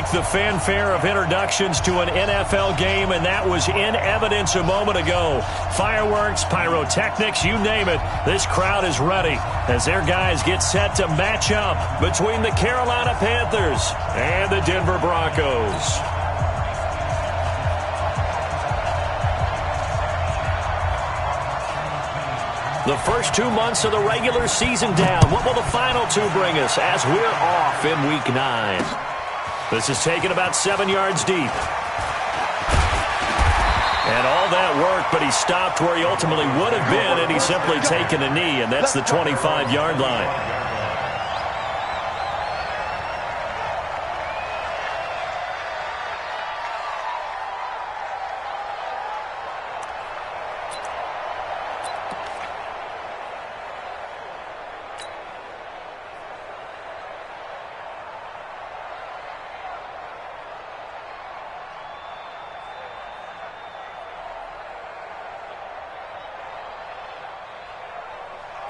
like the fanfare of introductions to an NFL game, and that was in evidence a moment ago. Fireworks, pyrotechnics, you name it, this crowd is ready as their guys get set to match up between the Carolina Panthers and the Denver Broncos. The first 2 months of the regular season down. What will the final two bring us as we're off in Week 9? This is taken about 7 yards deep. And all that work, but he stopped where he ultimately would have been, and he's simply taken a knee, and that's the 25-yard line.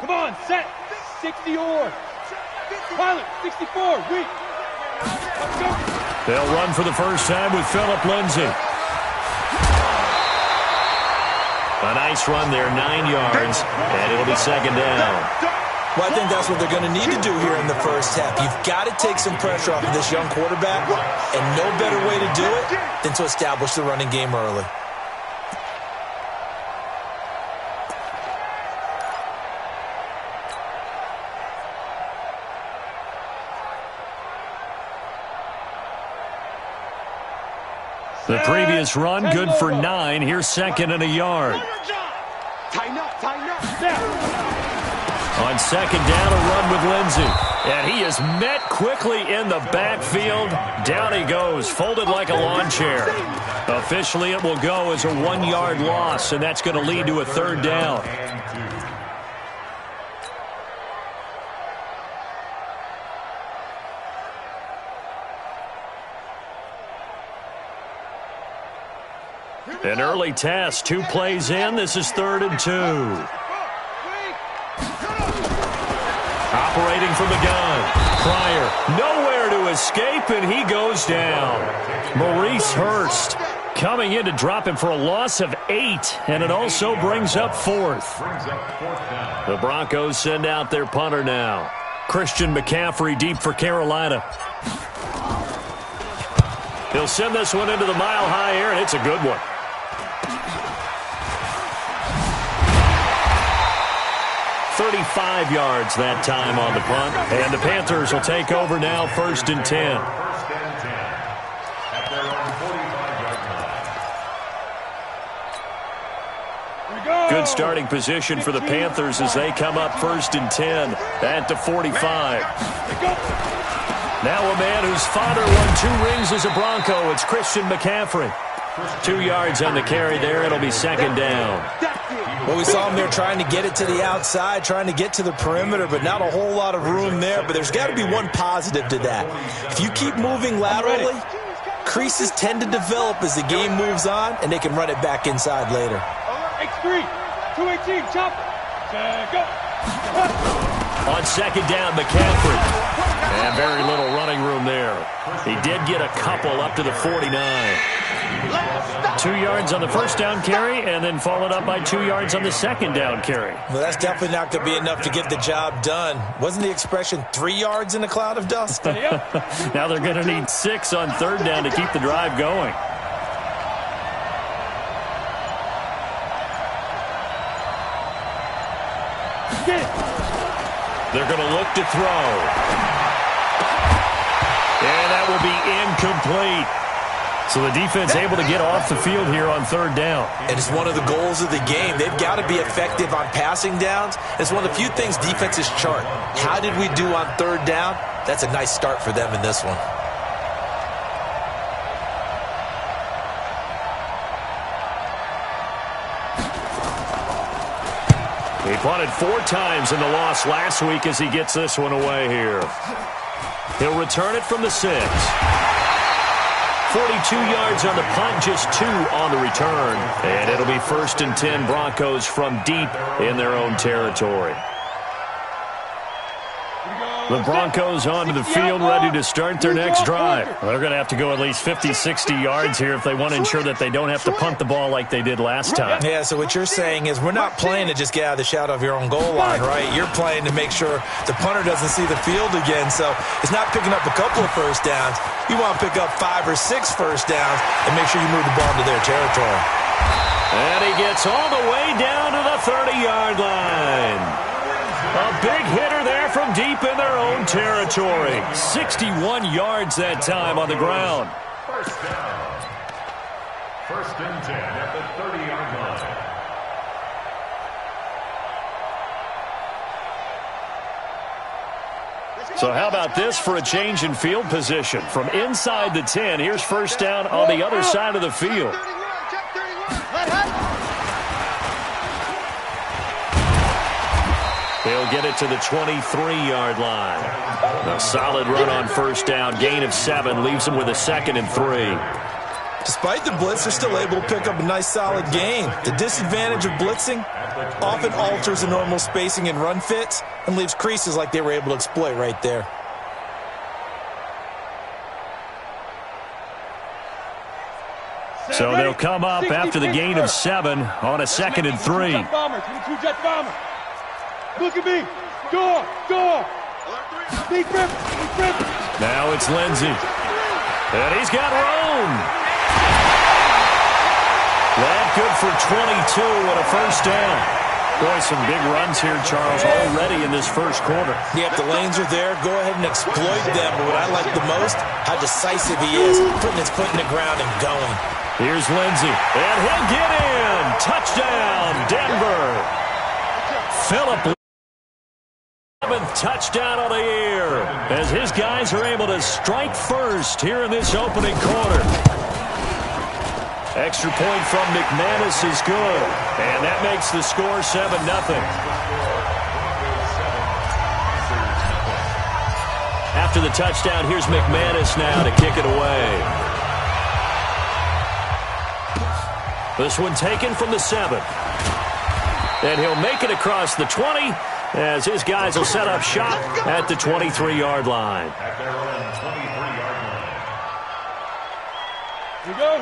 Come on, set. 60 or. Pilot, 64, weak. Let's go. They'll run for the first time with Phillip Lindsay. A nice run there, 9 yards, and it'll be second down. Well, I think that's what they're going to need to do here in the first half. You've got to take some pressure off of this young quarterback, and no better way to do it than to establish the running game early. The previous run, good for 9. Here's second and a yard. Tighten up. On second down, a run with Lindsay. And he is met quickly in the backfield. Down he goes, folded like a lawn chair. Officially, it will go as a 1-yard loss, and that's going to lead to a third down. An early test, 2 plays in. This is 3rd and 2. Operating from the gun. Pryor, nowhere to escape, and he goes down. Maurice Hurst coming in to drop him for a loss of 8, and it also brings up 4th. The Broncos send out their punter now. Christian McCaffrey deep for Carolina. He'll send this one into the mile-high air, and it's a good one. 35 yards that time on the punt. And the Panthers will take over now, 1st and 10. Good starting position for the Panthers as they come up 1st and 10 at the 45. Now a man whose father won 2 rings as a Bronco. It's Christian McCaffrey. 2 yards on the carry there. It'll be second down. Well, we saw him there trying to get it to the outside, trying to get to the perimeter, but not a whole lot of room there. But there's got to be one positive to that. If you keep moving laterally, creases tend to develop as the game moves on, and they can run it back inside later. X3, 218, chop. Go. On second down, McCaffrey. And very little running room there. He did get a couple up to the 49. 2 yards on the first down carry, and then followed up by 2 yards on the second down carry. Well, that's definitely not going to be enough to get the job done. Wasn't the expression 3 yards in a cloud of dust? Now they're going to need 6 on third down to keep the drive going. They're going to look to throw. And that will be incomplete. So the defense able to get off the field here on third down. And it's one of the goals of the game. They've got to be effective on passing downs. It's one of the few things defenses chart. How did we do on third down? That's a nice start for them in this one. He punted 4 times in the loss last week as he gets this one away here. He'll return it from the 6. 42 yards on the punt, just 2 on the return. And it'll be 1st and 10 Broncos from deep in their own territory. The Broncos onto the field, ready to start their next drive. They're going to have to go at least 50, 60 yards here if they want to ensure that they don't have to punt the ball like they did last time. Yeah, so what you're saying is we're not playing to just get out of the shadow of your own goal line, right? You're playing to make sure the punter doesn't see the field again. So it's not picking up a couple of first downs. You want to pick up 5 or 6 first downs and make sure you move the ball into their territory. And he gets all the way down to the 30-yard line. A big hitter there from deep in their own territory. 61 yards that time on the ground. First down. First and 10 at the 30-yard line. So how about this for a change in field position? From inside the 10, here's first down on the other side of the field. They'll get it to the 23-yard line. A solid run on first down. Gain of 7 leaves them with a 2nd and 3. Despite the blitz, they're still able to pick up a nice solid gain. The disadvantage of blitzing often alters the normal spacing and run fits and leaves creases like they were able to exploit right there. So they'll come up after the gain of 7 on a 2nd and 3. 22 jet bomber. Look at me. Go. Deep rip. Now it's Lindsey. And he's got room. That good for 22 and a first down. Boy, some big runs here, Charles, already in this first quarter. Yep, the lanes are there. Go ahead and exploit them. But what I like the most, how decisive he is, putting his foot in the ground and going. Here's Lindsey. And he'll get in. Touchdown, Denver. Phillip. 7th touchdown of the year as his guys are able to strike first here in this opening quarter. Extra point from McManus is good, and that makes the score 7-0. After the touchdown, here's McManus now to kick it away. This one taken from the 7. And he'll make it across the 20 as his guys will set up shop at the 23-yard line. Here we go.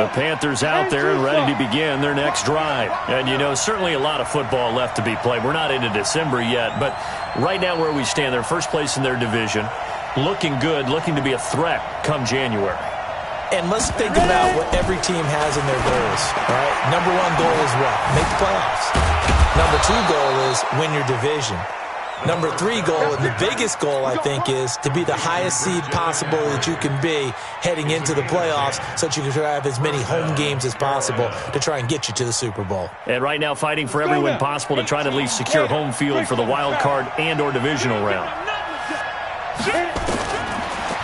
The Panthers out there and ready to begin their next drive. And, you know, certainly a lot of football left to be played. We're not into December yet, but right now where we stand, they're first place in their division, looking good, looking to be a threat come January. And let's think about what every team has in their goals, all right? Number 1 goal is what? Make the playoffs. Number 2 goal is win your division. Number 3 goal, and the biggest goal, I think, is to be the highest seed possible that you can be heading into the playoffs so that you can have as many home games as possible to try and get you to the Super Bowl. And right now fighting for every win possible to try to at least secure home field for the wild card and or divisional round.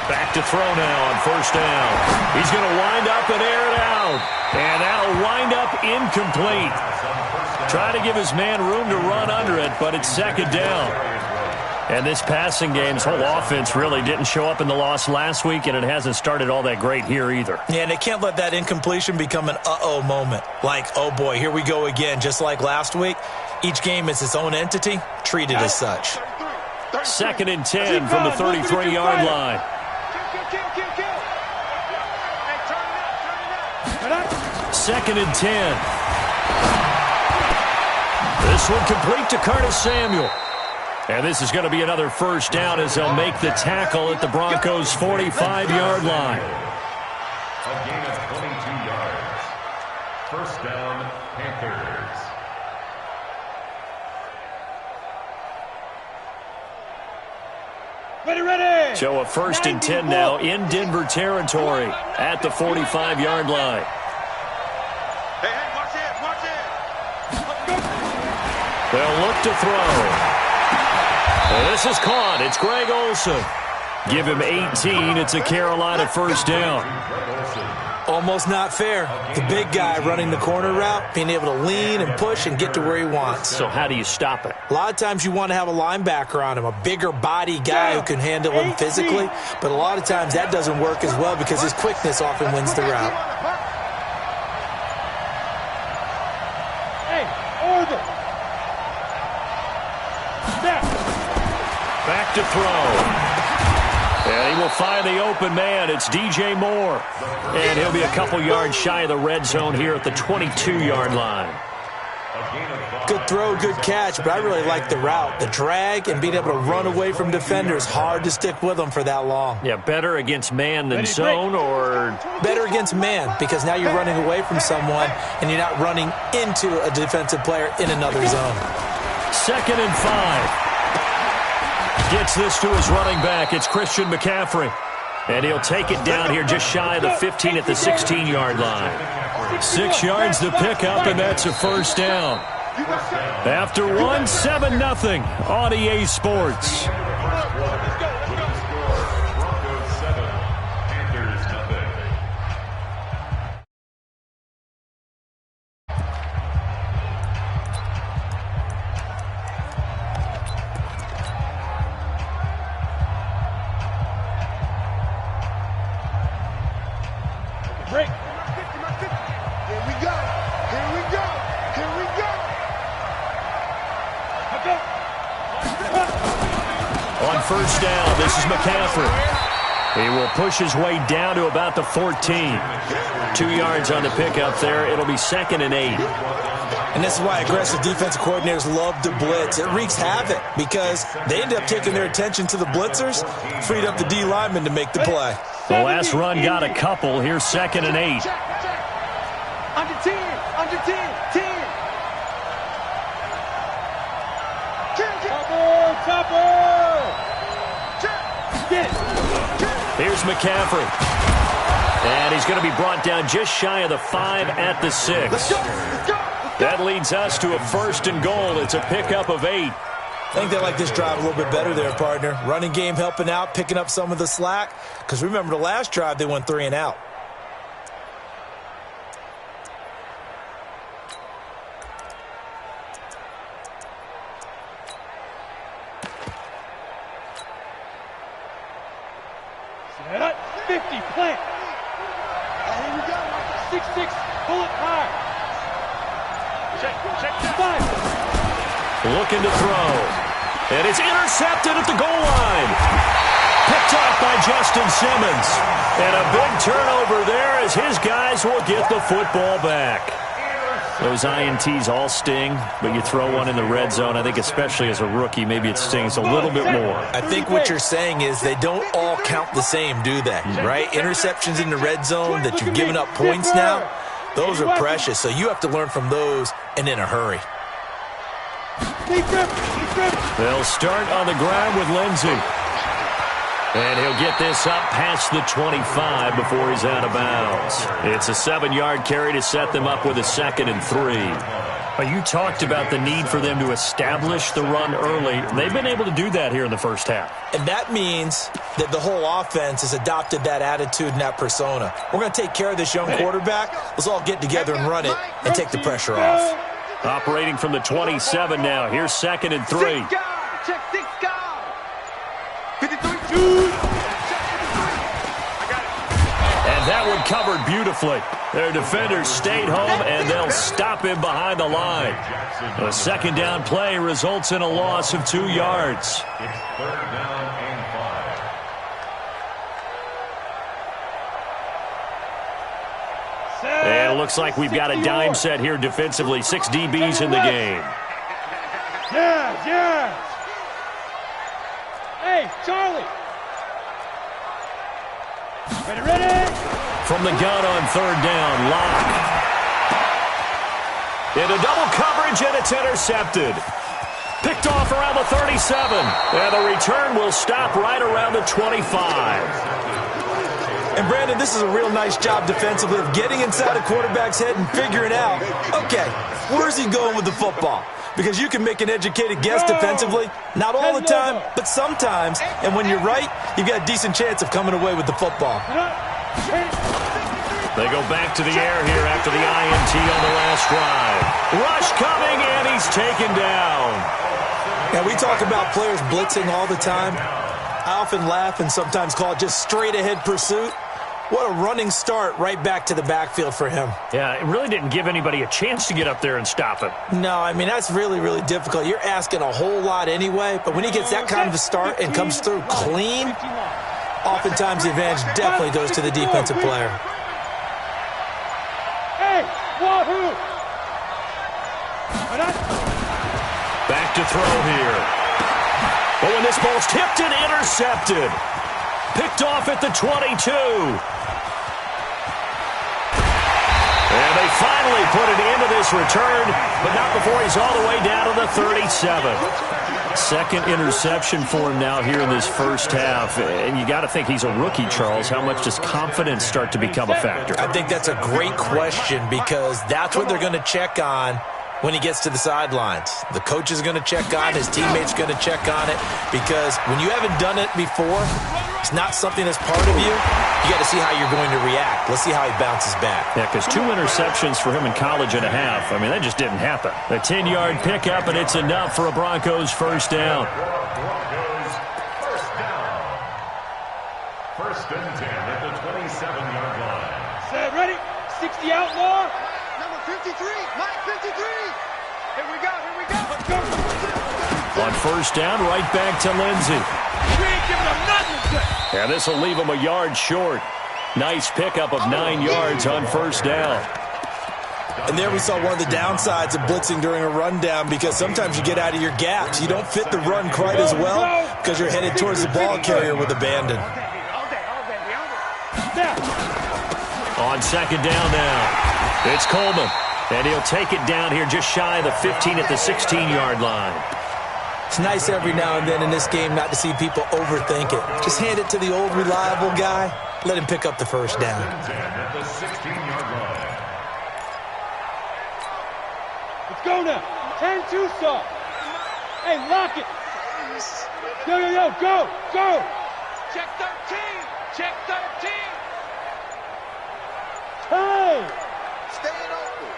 Back to throw now on first down. He's going to wind up and air it out. And that'll wind up incomplete. Trying to give his man room to run under it, but it's 2nd down. And this passing game's whole offense really didn't show up in the loss last week, and it hasn't started all that great here either. Yeah, and they can't let that incompletion become an uh-oh moment. Like, oh boy, here we go again, just like last week. Each game is its own entity, treated as such. 2nd and 10 from the 33-yard line. 2nd and 10. This one complete to Curtis Samuel. And this is going to be another first down as they'll make the tackle at the Broncos' 45-yard line. A gain of 22 yards. First down, Panthers. Ready. So a 1st and 10 now in Denver territory at the 45-yard line. They'll look to throw. And this is caught. It's Greg Olsen. Give him 18. It's a Carolina first down. Almost not fair. The big guy running the corner route, being able to lean and push and get to where he wants. So how do you stop it? A lot of times you want to have a linebacker on him, a bigger body guy who can handle him physically. But a lot of times that doesn't work as well because his quickness often wins the route. Hey, order. Back to throw. And he will find the open man. It's DJ Moore. And he'll be a couple yards shy of the red zone here at the 22-yard line. Good throw, good catch, but I really like the route. The drag and being able to run away from defenders, hard to stick with them for that long. Yeah, better against man than zone, or? Better against man, because now you're running away from someone and you're not running into a defensive player in another zone. 2nd and 5. Gets this to his running back. It's Christian McCaffrey. And he'll take it down here just shy of the 15 at the 16-yard line. 6 yards to pick up, and that's a first down. After 1, 7-0 on EA Sports. Break. Here we go. Here we go. Here we go. On first down, this is McCaffrey. He will push his way down to about the 14. 2 yards on the pickup there. It'll be 2nd and 8. And this is why aggressive defensive coordinators love to blitz. It wreaks havoc because they end up taking their attention to the blitzers, freed up the D lineman to make the play. The last run got a couple. Here's 2nd and 8. Under 10. Under 10. 10. Chopper. Get it. Here's McCaffrey. And he's going to be brought down just shy of the 5 at the 6. Let's go. Let's go. That leads us to a 1st and goal. It's a pickup of 8. I think they like this drive a little bit better there, partner. Running game helping out, picking up some of the slack. Because remember, the last drive, they went 3 and out. Set up. 50. Plant. Here we go. 6-6. Bullet high. Check. 5. Looking to throw. And it's intercepted at the goal line. Picked off by Justin Simmons. And a big turnover there as his guys will get the football back. Those INTs all sting, but you throw one in the red zone, I think especially as a rookie, maybe it stings a little bit more. I think what you're saying is they don't all count the same, do they? Right? Interceptions in the red zone that you've given up points now, those are precious. So you have to learn from those and in a hurry. They'll start on the ground with Lindsey. And he'll get this up past the 25 before he's out of bounds. It's a 7-yard carry to set them up with a 2nd and 3. Well, you talked about the need for them to establish the run early. They've been able to do that here in the first half. And that means that the whole offense has adopted that attitude and that persona. We're going to take care of this young quarterback. Let's all get together and run it and take the pressure off. Operating from the 27 now. Here's 2nd and 3. Check 6 go. 53. And that one covered beautifully. Their defenders stayed home, and they'll stop him behind the line. A 2nd down play results in a loss of 2 yards. It's 3rd down and 5. And it looks like we've got a dime set here defensively. 6 DBs in the game. Yeah. Hey, Charlie. Ready. From the gun on 3rd down, Locke. Into double coverage, and it's intercepted. Picked off around the 37. And the return will stop right around the 25. And, Brandon, this is a real nice job defensively of getting inside a quarterback's head and figuring out, okay, where's he going with the football? Because you can make an educated guess defensively, not all the time, but sometimes. And when you're right, you've got a decent chance of coming away with the football. They go back to the air here after the INT on the last drive. Rush coming, and he's taken down. Now, we talk about players blitzing all the time. I often laugh and sometimes call it just straight-ahead pursuit. What a running start right back to the backfield for him. Yeah, it really didn't give anybody a chance to get up there and stop him. No, I mean, that's really, really difficult. You're asking a whole lot anyway, but when he gets that kind of a start and comes through clean, oftentimes the advantage definitely goes to the defensive player. Hey, wahoo! Back to throw here. But when this ball's tipped and intercepted. Picked off at the 22. And they finally put it into this return, but not before he's all the way down to the 37. Second interception for him now here in this first half. And you got to think he's a rookie, Charles. How much does confidence start to become a factor? I think that's a great question because that's what they're going to check on when he gets to the sidelines. The coach is going to check on, his teammates going to check on it, because when you haven't done it before, it's not something that's part of you. You got to see how you're going to react. Let's see how he bounces back. Yeah, because 2 interceptions for him in college and a half. I mean, that just didn't happen. A 10-yard pickup, and it's enough for a Broncos first down. First and 10 at the 27-yard line. Set, ready? 60 outlaw. Number 53, Mike 53. Here we go, here we go. Let's go. On first down, right back to Lindsey. We ain't giving them nothing. And this will leave him a yard short. Nice pickup of 9 yards on first down. And there we saw one of the downsides of blitzing during a rundown, because sometimes you get out of your gaps. You don't fit the run quite as well because you're headed towards the ball carrier with abandon. On second down now, it's Coleman. And he'll take it down here just shy of the 15 at the 16-yard line. It's nice every now and then in this game not to see people overthink it. Just hand it to the old reliable guy. Let him pick up the first down. At the 16-yard line. Let's go now. 10-2 saw. Hey, lock it. Yo, go, go. Check 13, check 13. Time. Staying open.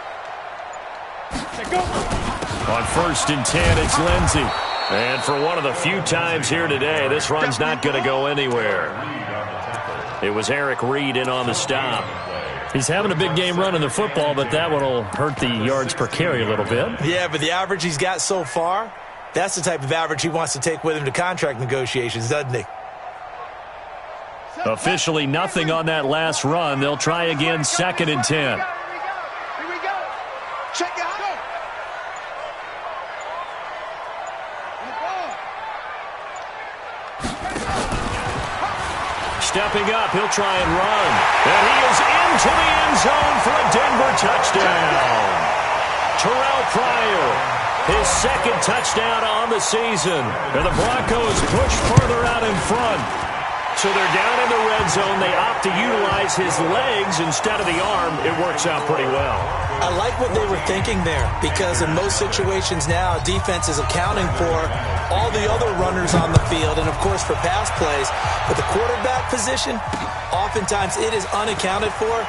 Let's go. On first and 10, it's Lindsey. And for one of the few times here today, this run's not going to go anywhere. It was Eric Reed in on the stop. He's having a big game running the football, but that one will hurt the yards per carry a little bit. Yeah, but the average he's got so far, that's the type of average he wants to take with him to contract negotiations, doesn't he? Officially nothing on that last run. They'll try again, second and 10. Here we go. Check it out. Stepping up, he'll try and run. And he is into the end zone for a Denver touchdown. Terrell Pryor, his second touchdown on the season. And the Broncos push further out in front. So they're down in the red zone. They opt to utilize his legs instead of the arm. It works out pretty well. I like what they were thinking there, because in most situations now, defense is accounting for all the other runners on the field and, of course, for pass plays. But the quarterback position, oftentimes it is unaccounted for.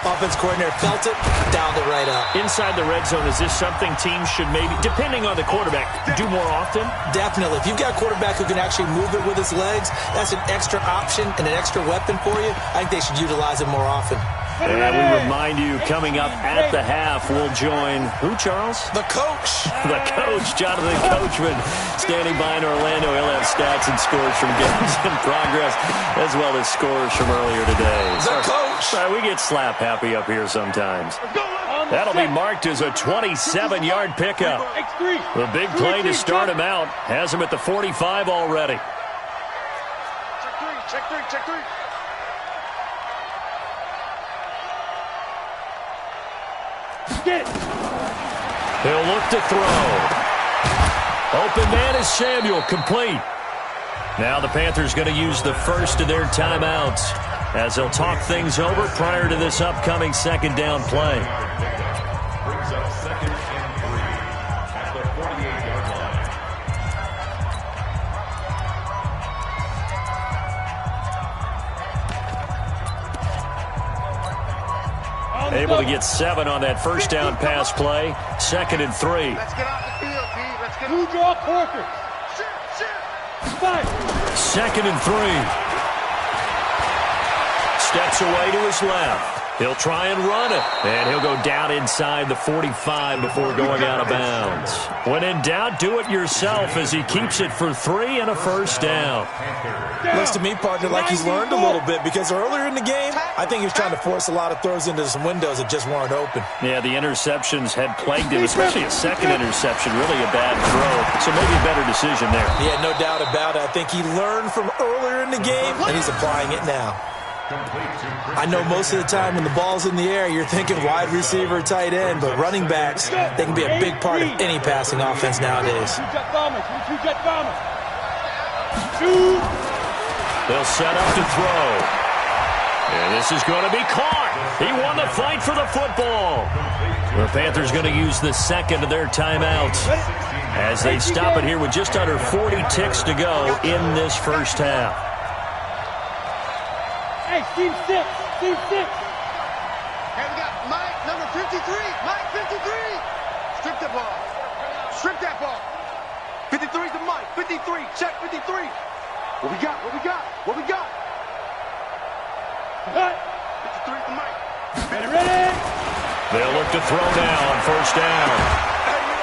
Offense coordinator felt it, dialed it right up. Inside the red zone, is this something teams should maybe, depending on the quarterback, do more often? Definitely. If you've got a quarterback who can actually move it with his legs, that's an extra option and an extra weapon for you. I think they should utilize it more often. And we remind you, coming up at the half, we'll join who, Charles? The coach. The coach, Jonathan Coachman, standing by in Orlando. He'll have stats and scores from games in progress, as well as scores from earlier today. The coach. Sorry, we get slap happy up here sometimes. That'll be marked as a 27-yard pickup. The big play to start him out has him at the 45 already. Check three, check three. Get it. He'll look to throw. Open man is Samuel, complete. Now the Panthers going to use the first of their timeouts as they'll talk things over prior to this upcoming second down play. Brings up second and 3 at the 48-yard line. Able to get 7 on that first down pass play. Second and 3. Let's get off the field, Pete. Let's get Blue draw Corker. Five. Second and 3. steps away to his left. He'll try and run it, and he'll go down inside the 45 before going out of bounds. When in doubt, do it yourself as he keeps it for 3 and a first down. Looks to me, partner, like he's learned a little bit because earlier in the game, I think he was trying to force a lot of throws into some windows that just weren't open. Yeah, the interceptions had plagued him, especially a second interception, really a bad throw. So maybe a better decision there. Yeah, no doubt about it. I think he learned from earlier in the game, and he's applying it now. I know most of the time when the ball's in the air, you're thinking wide receiver, tight end, but running backs, they can be a big part of any passing offense nowadays. They'll set up to throw. And this is going to be caught. He won the fight for the football. The Panthers going to use the second of their timeouts as they stop it here with just under 40 ticks to go in this first half. Hey, team 6, team 6. Hey, we got Mike, number 53. Mike, 53. Strip the ball. Strip that ball. 53 to Mike. 53. Check 53. What we got? What we got? What we got? Cut. 53 to Mike. Ready? They'll look to throw now on first down.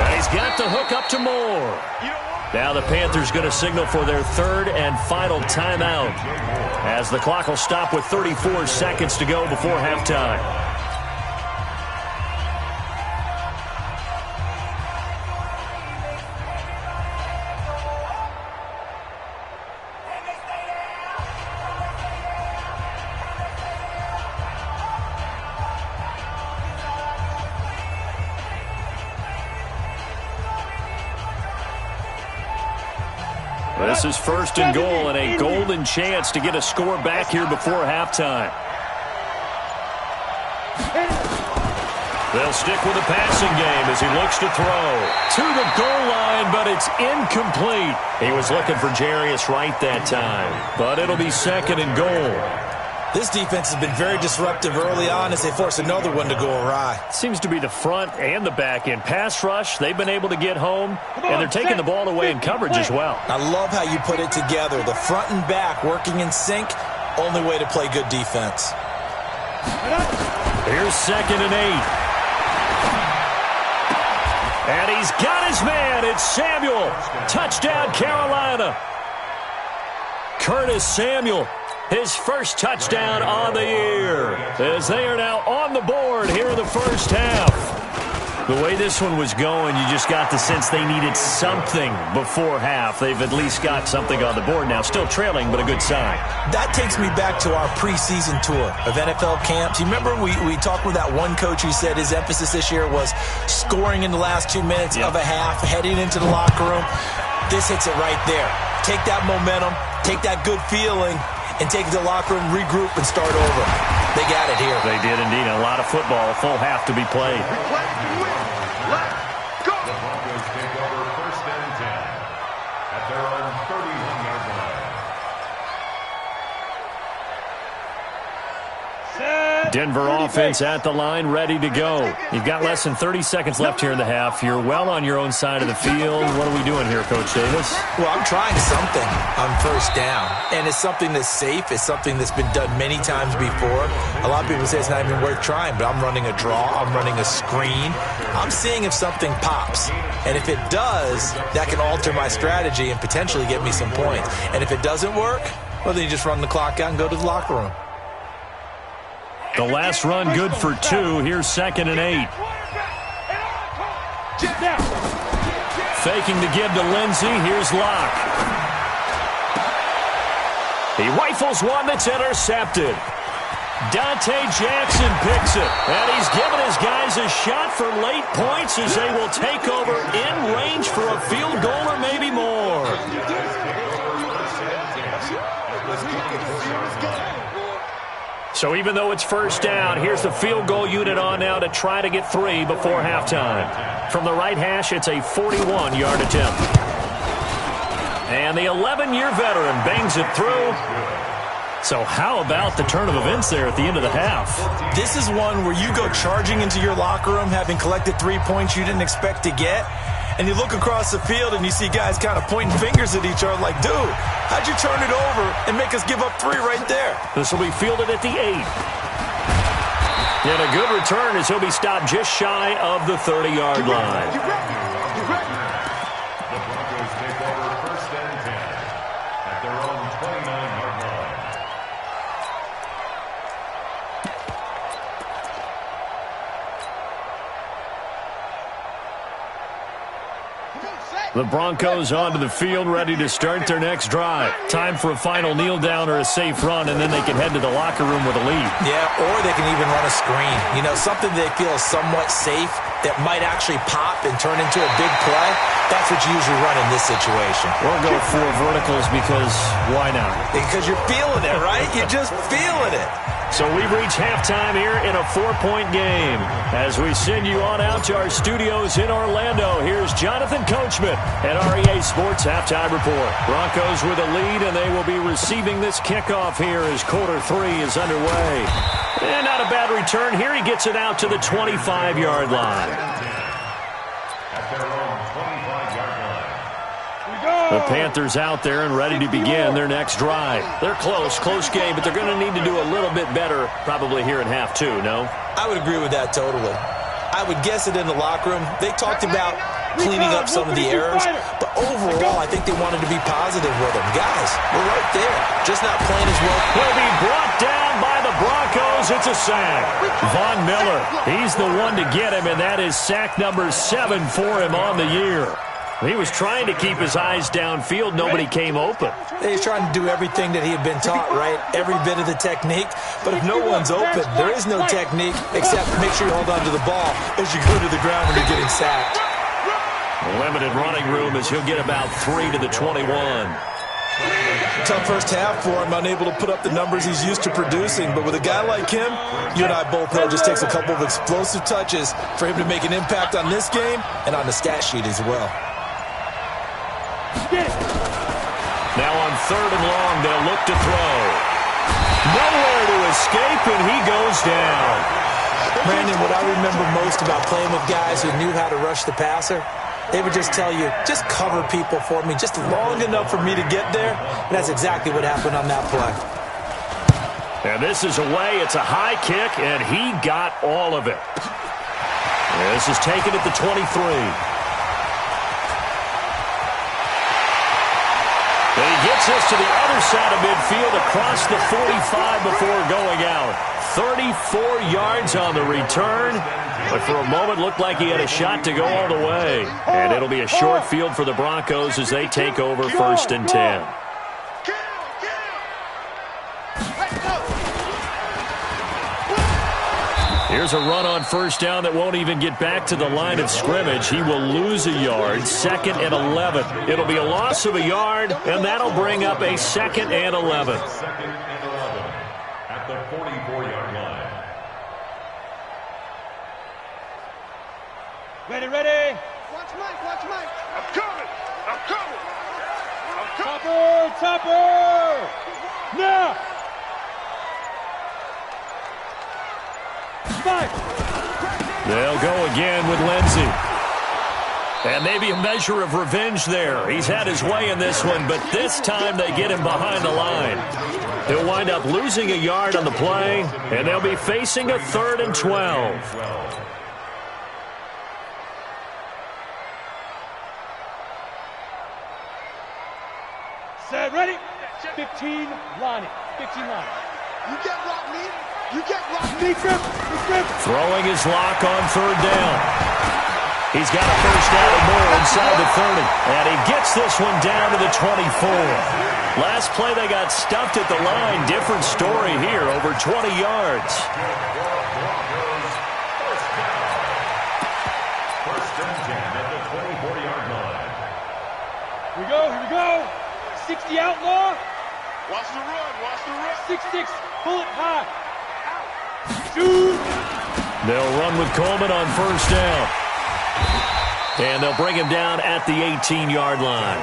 And he's got the hook up to Moore. Now the Panthers going to signal for their third and final timeout as the clock will stop with 34 seconds to go before halftime. This is first and goal and a golden chance to get a score back here before halftime. They'll stick with the passing game as he looks to throw to the goal line, but it's incomplete. He was looking for Jarius Wright that time, but it'll be second and goal. This defense has been very disruptive early on as they force another one to go awry. Seems to be the front and the back end. Pass rush, they've been able to get home, and they're taking the ball away in coverage as well. I love how you put it together. The front and back working in sync, only way to play good defense. Here's second and 8. And he's got his man. It's Samuel. Touchdown, Carolina. Curtis Samuel. His first touchdown on the year as they are now on the board here in the first half. The way this one was going, you just got the sense they needed something before half. They've at least got something on the board now. Still trailing, but a good sign. That takes me back to our preseason tour of NFL camps. You remember we talked with that one coach who said his emphasis this year was scoring in the last 2 minutes of a half, heading into the locker room. This hits it right there. Take that momentum, take that good feeling, and take it to the locker room, regroup, and start over. They got it here. They did indeed. A lot of football, a full half to be played. Let's go. The Broncos take over first and 10 at their own 31-yard line. Denver offense at the line, ready to go. You've got less than 30 seconds left here in the half. You're well on your own side of the field. What are we doing here, Coach Davis? Well, I'm trying something on first down, and it's something that's safe. It's something that's been done many times before. A lot of people say it's not even worth trying, but I'm running a draw. I'm running a screen. I'm seeing if something pops, and if it does, that can alter my strategy and potentially get me some points. And if it doesn't work, well, then you just run the clock out and go to the locker room. The last run good for 2. Here's second and 8. Faking to give to Lindsey. Here's Locke. He rifles one that's intercepted. Dante Jackson picks it. And he's giving his guys a shot for late points as they will take over in range for a field goal or maybe more. So even though it's first down, here's the field goal unit on now to try to get 3 before halftime. From the right hash, it's a 41-yard attempt. And the 11-year veteran bangs it through. So how about the turn of events there at the end of the half? This is one where you go charging into your locker room having collected 3 points you didn't expect to get, and you look across the field and you see guys kind of pointing fingers at each other like, dude, how'd you turn it over and make us give up 3 right there? This will be fielded at the 8. And a good return as he'll be stopped just shy of the 30-yard line. The Broncos take over 1st and 10 at their own 29-yard line. The Broncos onto the field, ready to start their next drive. Time for a final kneel down or a safe run, and then they can head to the locker room with a lead. Yeah, or they can even run a screen. You know, something they feel is somewhat safe that might actually pop and turn into a big play. That's what you usually run in this situation. We'll go 4 verticals because why not? Because you're feeling it, right? You're just feeling it. So we've reached halftime here in a 4-point game. As we send you on out to our studios in Orlando, here's Jonathan Coachman at REA Sports Halftime Report. Broncos with a lead, and they will be receiving this kickoff here as quarter 3 is underway. And not a bad return here. He gets it out to the 25-yard line. At their own 25-yard line. The Panthers out there and ready to begin their next drive. They're close game, but they're going to need to do a little bit better probably here in half 2, no? I would agree with that totally. I would guess it in the locker room. They talked about cleaning up some of the errors, but overall, I think they wanted to be positive with them. Guys, we're right there, just not playing as well. He'll be brought down by the Broncos. It's a sack. Von Miller, he's the one to get him, and that is sack number 7 for him on the year. He was trying to keep his eyes downfield. Nobody came open. He's trying to do everything that he had been taught, right? Every bit of the technique. But if no one's open, there is no technique except make sure you hold on to the ball as you go to the ground when you're getting sacked. Limited running room as he'll get about 3 to the 21. Tough first half for him, unable to put up the numbers he's used to producing. But with a guy like him, you and I both know it just takes a couple of explosive touches for him to make an impact on this game and on the stat sheet as well. Now on 3rd and long, they'll look to throw. Nowhere to escape, and he goes down. Brandon, what I remember most about playing with guys who knew how to rush the passer, they would just tell you, just cover people for me, just long enough for me to get there. And that's exactly what happened on that play. And this is away. It's a high kick, and he got all of it. This is taken at the 23. And he gets us to the other side of midfield across the 45 before going out. 34 yards on the return, but for a moment looked like he had a shot to go all the way. And it'll be a short field for the Broncos as they take over 1st and 10. Here's a run on 1st down that won't even get back to the line of scrimmage. He will lose a yard, 2nd and 11. It'll be a loss of a yard, and that'll bring up a 2nd and 11. 2nd and 11 at the 44-yard line. Ready. Watch Mike. I'm coming. Topper. Now. 5. They'll go again with Lindsey. And maybe a measure of revenge there. He's had his way in this one, but this time they get him behind the line. He'll wind up losing a yard on the play, and they'll be facing a 3rd and 12. Set, ready. 15 line. You get rock me. Big grip. Throwing his lock on 3rd down. He's got a 1st down and more inside the 30. And he gets this one down to the 24. Last play they got stuffed at the line. Different story here, over 20 yards. 1st and 10 at the 24-yard line. Here we go. 60 outlaw. Watch the run. 6-6. Bullet high. Shoot. They'll run with Coleman on 1st down. And they'll bring him down at the 18-yard line.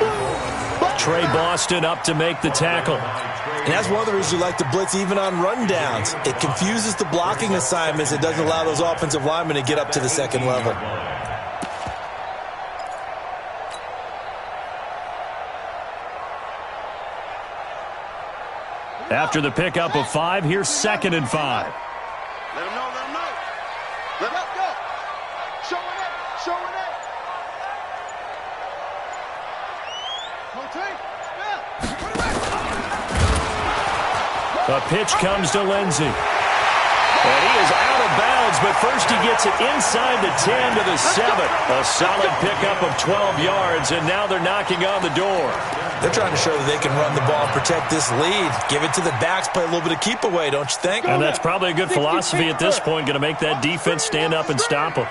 Trey Boston up to make the tackle. And that's one of the reasons you like to blitz even on rundowns. It confuses the blocking assignments. It doesn't allow those offensive linemen to get up to the 2nd level. After the pickup of 5, here's 2nd and 5. Let him know, let him know. Let him go. Showing it, showing it. A pitch comes to Lindsey. And he is out of bounds, but first he gets it inside the 10 to the 7. A solid pickup of 12 yards, and now they're knocking on the door. They're trying to show that they can run the ball and protect this lead. Give it to the backs, play a little bit of keep away, don't you think? And that's probably a good philosophy at this point, going to make that defense stand up and stop them.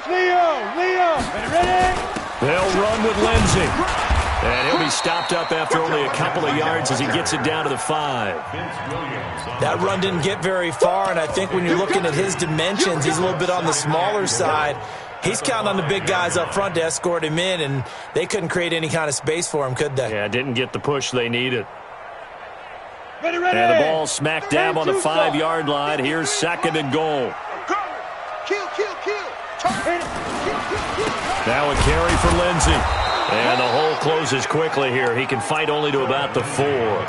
Leo, ready? They'll run with Lindsey. And he'll be stopped up after only a couple of yards as he gets it down to the 5. That run didn't get very far, and I think when you're looking at his dimensions, he's a little bit on the smaller side. He's counting on the big guys up front to escort him in, and they couldn't create any kind of space for him, could they? Yeah, didn't get the push they needed. Ready. And the ball smacked down on the 5-yard line. Here's 2nd and goal. Kill. Now a carry for Lindsey. And the hole closes quickly here. He can fight only to about the 4.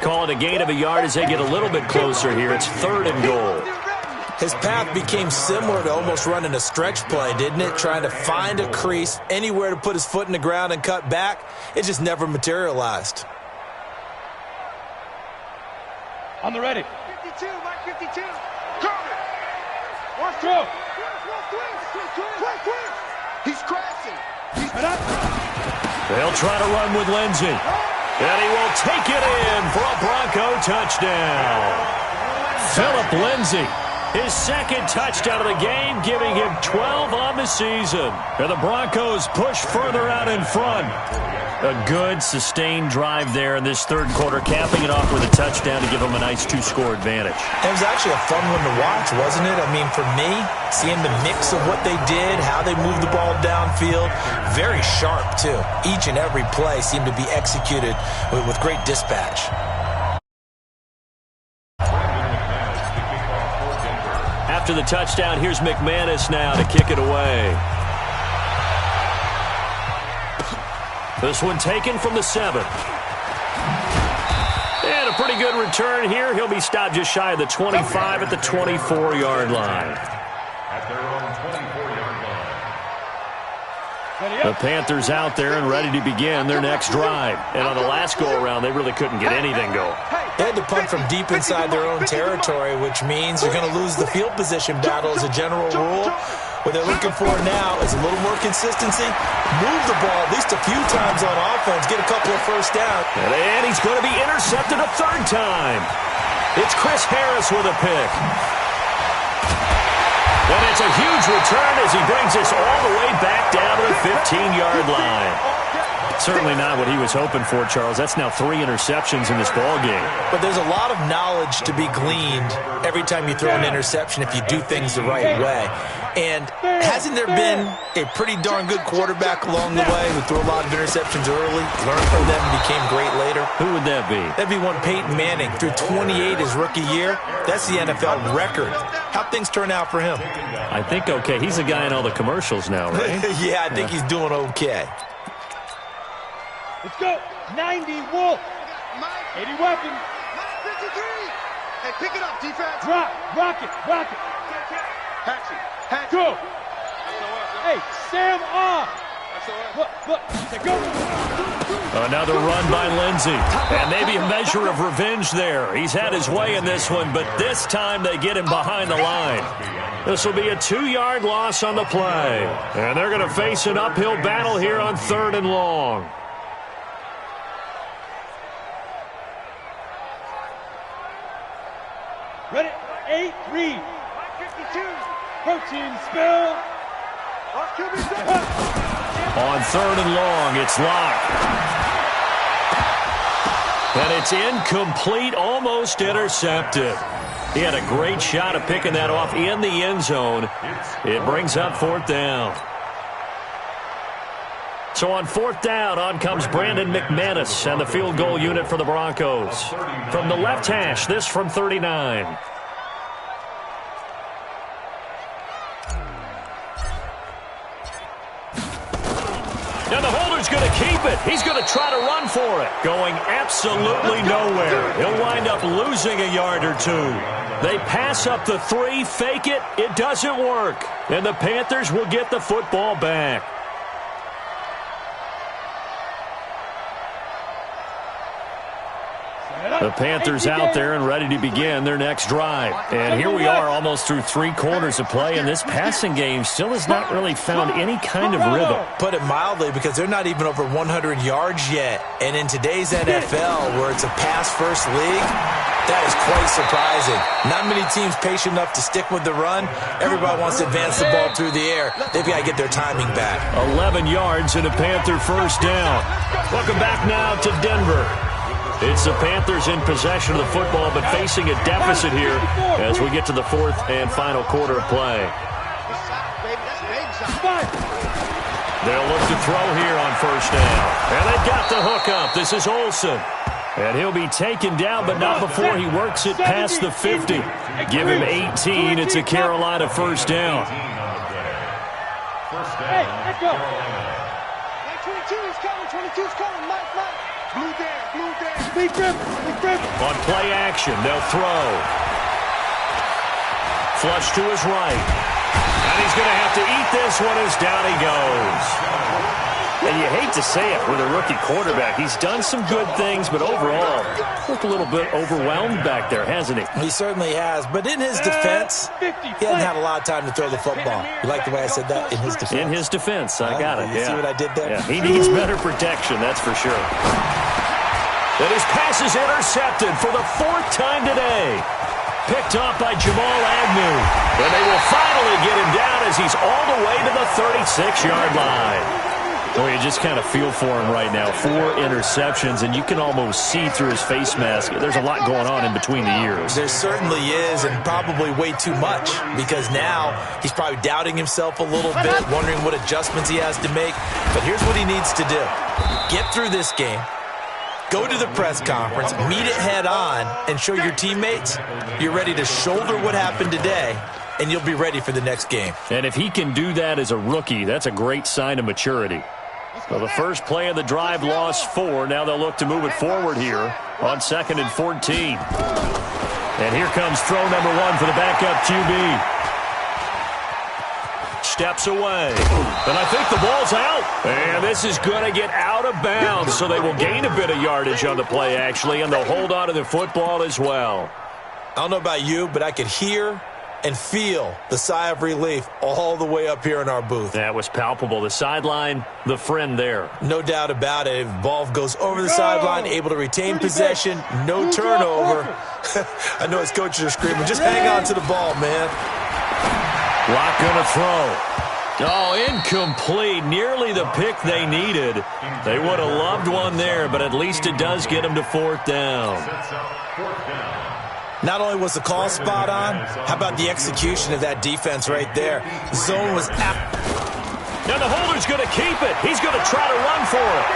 Call it a gain of a yard as they get a little bit closer here. It's 3rd and goal. His path became similar to almost running a stretch play, didn't it? Trying to find a crease, anywhere to put his foot in the ground and cut back. It just never materialized. On the ready. 52, Mike 52. Watch throw. He's crashing. They'll try to run with Lindsey. And he will take it in for a Bronco touchdown. Philip Lindsey, his 2nd touchdown of the game, giving him 12 on the season. And the Broncos push further out in front. A good, sustained drive there in this 3rd quarter, capping it off with a touchdown to give them a nice 2-score advantage. It was actually a fun one to watch, wasn't it? I mean, for me, seeing the mix of what they did, how they moved the ball downfield, very sharp, too. Each and every play seemed to be executed with great dispatch. After the touchdown, here's McManus now to kick it away. This one taken from the 7. And a pretty good return here. He'll be stopped just shy of the 25 at the 24-yard line. At their own 24-yard line. The Panthers out there and ready to begin their next drive. And on the last go-around, they really couldn't get anything going. They had to punt from deep inside their own territory, which means they're going to lose the field position battle as a general rule. What they're looking for now is a little more consistency, move the ball at least a few times on offense, get a couple of first downs. And he's going to be intercepted a 3rd time. It's Chris Harris with a pick. And it's a huge return as he brings us all the way back down to the 15-yard line. Certainly not what he was hoping for, Charles. That's now 3 interceptions in this ballgame. But there's a lot of knowledge to be gleaned every time you throw an interception if you do things the right way. And hasn't there been a pretty darn good quarterback along the way who threw a lot of interceptions early, learned from them, and became great later? Who would that be? That'd be one Peyton Manning. Threw 28 his rookie year. That's the NFL record. How'd things turn out for him? I think okay. He's a guy in all the commercials now, right? Yeah, I think he's doing okay. Let's go. 90 Wolf. 80 weapon. 53. Hey, pick it up, defense. Rock it. Hatchet. Go. Hey, Sam off. Look. Go. Another run by Lindsey. And maybe a measure of revenge there. He's had his way in this one, but this time they get him behind the line. This will be a 2-yard loss on the play. And they're going to face an uphill battle here on 3rd and long. Ready? 8-3. Protein spill. On 3rd and long, it's locked. And it's incomplete, almost intercepted. He had a great shot at picking that off in the end zone. It brings up 4th down. So on 4th down, on comes Brandon McManus and the field goal unit for the Broncos. From the left hash, this from 39. And the holder's going to keep it. He's going to try to run for it. Going absolutely nowhere. He'll wind up losing a yard or two. They pass up the 3, fake it. It doesn't work. And the Panthers will get the football back. The Panthers out there and ready to begin their next drive. And here we are almost through 3 quarters of play, and this passing game still has not really found any kind of rhythm. Put it mildly, because they're not even over 100 yards yet. And in today's NFL, where it's a pass-first league, that is quite surprising. Not many teams patient enough to stick with the run. Everybody wants to advance the ball through the air. They've got to get their timing back. 11 yards and a Panther first down. Welcome back now to Denver. It's the Panthers in possession of the football, but facing a deficit here as we get to the 4th and final quarter of play. They'll look to throw here on first down. And they've got the hook up. This is Olsen. And he'll be taken down, but not before he works it past the 50. Give him 18. It's a Carolina first down. Hey, let's go. 22 is coming. 22 is coming. Mike. Blue down. Big grip. On play action, they'll throw. Flush to his right. And he's going to have to eat this one as down he goes. And you hate to say it with a rookie quarterback. He's done some good things, but overall, looked a little bit overwhelmed back there, hasn't he? He certainly has. But in his defense, he hasn't had a lot of time to throw the football. You like the way I said that? In his defense. In his defense, I got it. You see what I did there? Yeah, he needs better protection, that's for sure. And his pass is intercepted for the 4th time today. Picked off by Jamal Agnew. And they will finally get him down as he's all the way to the 36-yard line. Boy, you just kind of feel for him right now. 4 interceptions, and you can almost see through his face mask. There's a lot going on in between the ears. There certainly is, and probably way too much, because now he's probably doubting himself a little bit, wondering what adjustments he has to make. But here's what he needs to do. Get through this game. Go to the press conference, meet it head on, and show your teammates you're ready to shoulder what happened today, and you'll be ready for the next game. And if he can do that as a rookie, that's a great sign of maturity. Well, the first play of the drive lost 4. Now they'll look to move it forward here on 2nd and 14. And here comes throw number 1 for the backup QB. Steps away. And I think the ball's out. And this is going to get out of bounds, so they will gain a bit of yardage on the play, actually, and they'll hold on to the football as well. I don't know about you, but I could hear and feel the sigh of relief all the way up here in our booth. That was palpable. The sideline, the friend there. No doubt about it. If ball goes over the sideline, able to retain possession, no turnover. I know his coaches are screaming, just hang on to the ball, man. Lock gonna throw. Oh, incomplete. Nearly the pick they needed. They would have loved one there, but at least it does get them to 4th down. Not only was the call spot on, how about the execution of that defense right there? The zone was out. Now the holder's going to keep it. He's going to try to run for it.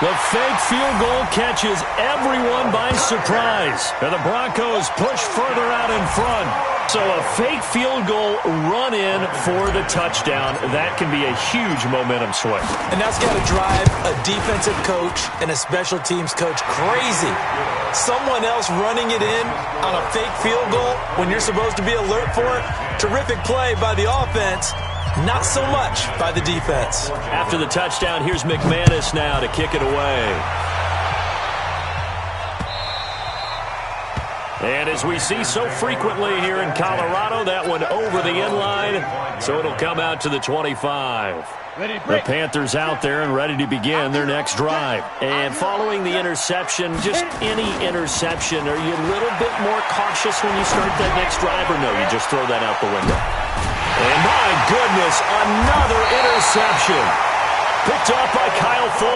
The fake field goal catches everyone by surprise. And the Broncos push further out in front. So a fake field goal run in for the touchdown. That can be a huge momentum swing. And that's got to drive a defensive coach and a special teams coach crazy. Someone else running it in on a fake field goal when you're supposed to be alert for it. Terrific play by the offense. Not so much by the defense. After the touchdown, here's McManus now to kick it away. And as we see so frequently here in Colorado, that one over the end line, so it'll come out to the 25. The Panthers out there and ready to begin their next drive. And following the interception, just any interception, are you a little bit more cautious when you start that next drive, or no, you just throw that out the window? And my goodness, another interception. Picked off by Kyle Fuller.